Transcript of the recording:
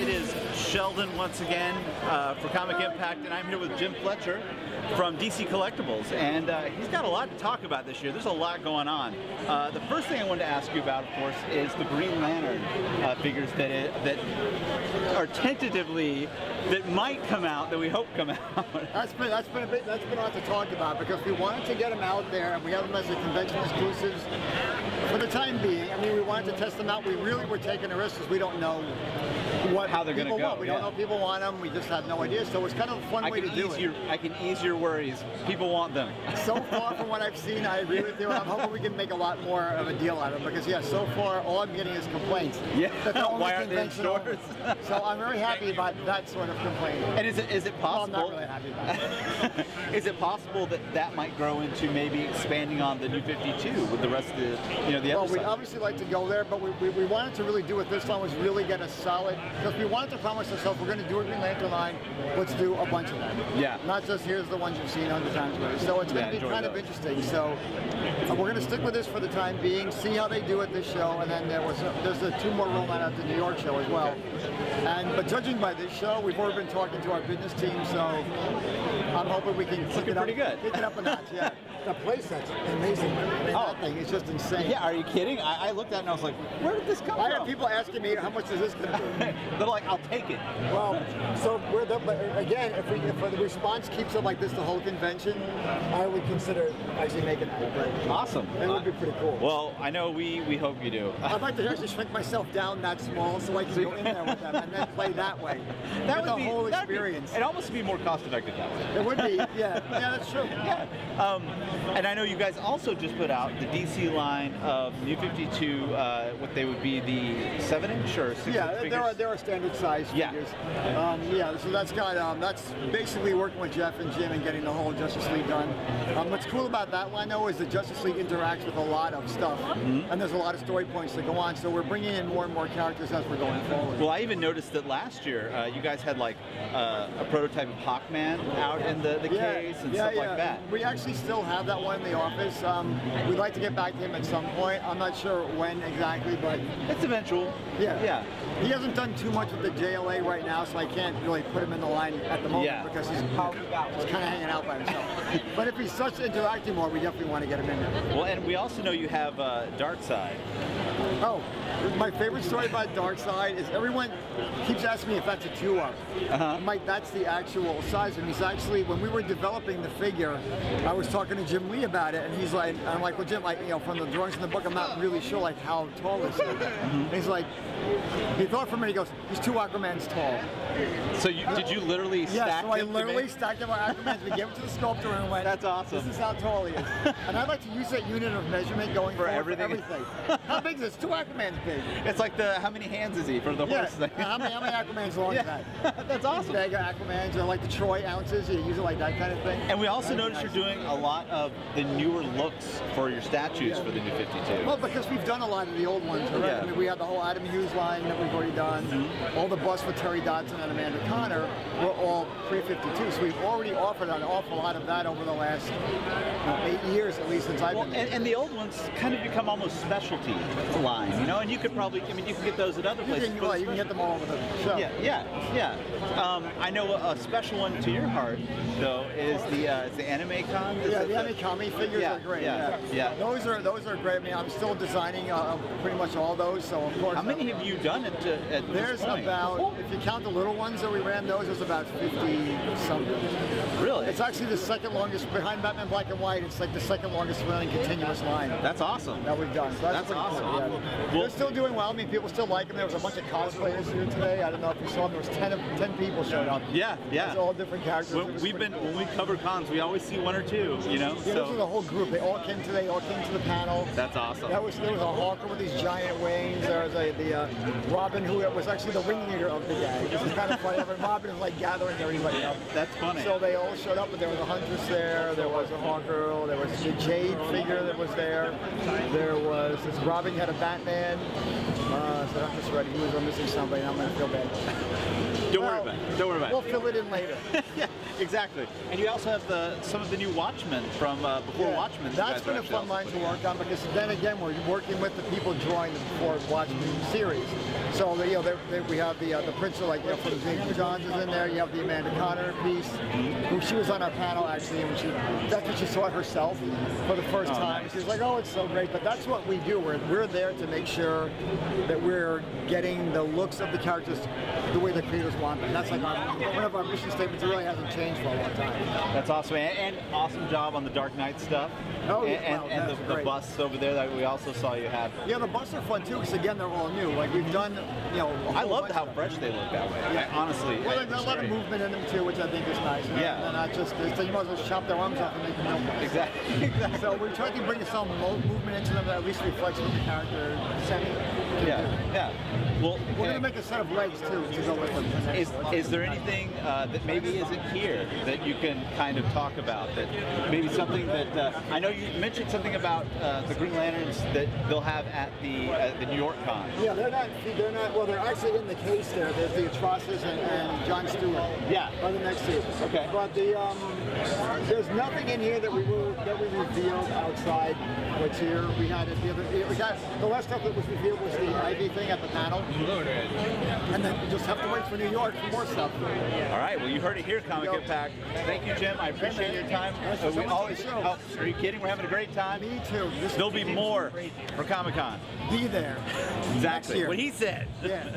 It is Sheldon once again for Comic Impact, and I'm here with Jim Fletcher from DC Collectables, and he's got a lot to talk about this year. There's a lot going on. The first thing I wanted to ask you about, of course, is the Green Lantern figures that are tentatively, that might come out, that we hope come out. That's been a lot to talk about, because we wanted to get them out there, and we have them as a convention exclusives for the time being. I mean, we wanted to test them out. We really were taking a risk because we don't know how they're going to go. Want. We don't know if people want them. We just have no idea. So it's kind of a fun way to do it. I can ease your worries. People want them. So far, from what I've seen, I agree with you. I'm hoping we can make a lot more of a deal out of them, because yeah, so far all I'm getting is complaints. Yeah. Why aren't they in stores? So I'm very happy about that sort of complaint. And is it possible? Well, I'm not really happy about it. Is it possible that might grow into maybe expanding on the New 52 with the rest of the the other Well, side? we'd obviously like to go there, but we wanted to really do it this time, was really get a solid, because we wanted to promise ourselves we're going to do a Green Lantern line, let's do a bunch of them. Yeah. Not just here's the ones you've seen 100 times already. So it's going to be kind of interesting. So we're going to stick with this for the time being, see how they do at this show, and then there's the 2 more rollout at the New York show as well. But judging by this show, we've already been talking to our business team, so I'm hoping we can kick it up a notch. Yeah. The playset's amazing. That thing is just insane. Yeah, are you kidding? I looked at it and I was like, where did this come from? I had people asking me, how much is this going to be? They're like, I'll take it. Well, so but again, if the response keeps up like this the whole convention, I would consider actually making it. Awesome. It would be pretty cool. Well, I know we hope you do. I'd like to actually shrink myself down that small so I can go in there with them and then play that way. That would be the whole experience. It'd almost be more cost effective that way. It would be, yeah. Yeah, that's true. Yeah. And I know you guys also just put out the DC line of New 52, what they would be the 7-inch or 6-inch figures? There are standard size figures. Yeah, so that's basically working with Jeff and Jim and getting the whole Justice League done. What's cool about that line, though, is the Justice League interacts with a lot of stuff, and there's a lot of story points that go on, so we're bringing in more and more characters as we're going forward. Well, I even noticed that last year you guys had like a prototype of Hawkman out in the case and stuff like that. We actually still have that one in the office. We'd like to get back to him at some point. I'm not sure when exactly, but it's eventual. Yeah. He hasn't done too much with the JLA right now, so I can't really put him in the line at the moment because he's kind of hanging out by himself. But if he starts interacting more, we definitely want to get him in there. Well, and we also know you have Darkseid. Oh, my favorite story about Darkseid is everyone keeps asking me if that's a 2-up. Mike, that's the actual size of him. He's actually, when we were developing the figure, I was talking to Jim Lee about it, and he's like, I'm like, well, Jim, from the drawings in the book, I'm not really sure like how tall is he. And he's like, he thought for a minute, he goes, he's 2 Aquamans tall. So did you literally stack them? Yeah, so I literally stacked them on Aquamans. We gave it to the sculptor and went, that's awesome. This is how tall he is. And I'd like to use that unit of measurement going for everything. How big is this? 2 Aquamans big. It's like how many hands is he for the horse thing? How many Aquamans long is that? That's awesome. Mega Aquamans, or like the Troy ounces, you use it like that kind of thing. And we also noticed you're doing a lot of the newer looks for your statues for the New 52. Well, because we've done a lot of the old ones already. I mean, we had the whole Adam Hughes line that we've already done. All the busts for Terry Dodson and Amanda Connor were all pre-52. So we've already offered an awful lot of that over the last 8 years, at least, since I've been there. And the old ones kind of become almost specialty line, and you could probably, you can get those at other places. You can get them all over the show. Yeah. I know a special one to your heart, though, is the anime con. The anime Comi figures are great. Yeah. Those are great. I mean, I'm still designing pretty much all those, so of course. How many have you done at There's this point? about, if you count the little ones that we ran, there's about 50-something. Really? It's actually the second longest, behind Batman Black and White, it's like the second longest running continuous line. That's awesome. That we've done. So that's awesome. Cool, They're still doing well. I mean, people still like them. There was a bunch of cosplayers here today. I don't know if you saw them. There was 10 people showed up. Yeah. It's all different characters. When we cover cons, we always see 1 or 2, Yeah, this was a whole group. They all came today. All came to the panel. That's awesome. There was a Hawker with these giant wings. There was the Robin, who was actually the ringleader of the gang. This is kind of funny. Robin is like gathering everybody up. That's funny. So they all showed up, but there was a Huntress there. There was a Hawker. There was the Jade figure that was there. There was this Robin had a Batman. So I'm just ready. He was missing somebody, and I'm going to feel bad. Don't worry about it. We'll fill it in later. exactly. And you also have some of the new Watchmen from before Watchmen. That's been a fun line to work on because then again we're working with the people drawing the before Watchmen series. So we have the Prince of from James Johns is in there. You have the Amanda Connor piece, who she was on our panel actually, and that's when she saw it herself for the first time. Nice. She was like, "Oh, it's so great!" But that's what we do. We're there to make sure that we're getting the looks of the characters the way the creators want them. That's like one of our mission statements. It really hasn't changed for a long time. That's awesome, and awesome job on the Dark Knight stuff. Oh, and the busts over there that we also saw you have. Yeah, the busts are fun too, because again, they're all new. Like we've done, I love how fresh they look that way. Yeah. Honestly. Well, there's a lot of movement in them too, which I think is nice. Yeah. And not just, so you might as well chop their arms off and make them no. Exactly. So we're trying to bring some movement into them that at least reflects what the character semi can do. Yeah. Well, we're going to make a set of legs too to go with them. Is there anything that maybe isn't here that you can kind of talk about? That maybe something that I know you mentioned something about the Green Lanterns that they'll have at the New York Con. Yeah, they're not. Well, they're actually in the case there. There's the Atrocitus and John Stewart. Yeah. By the next season. Okay. But there's nothing in here that we revealed outside what's here. We had it the other. We got the last stuff that was revealed was the Ivy thing at the panel. And then we just have to wait for New York for more stuff. All right. Well, you heard it here, Comic Impact. Thank you, Jim. I appreciate your time. We always. Oh, are you kidding? We're having a great time. Me too. There'll be more for Comic-Con. Be there. Exactly. What he said. Yeah.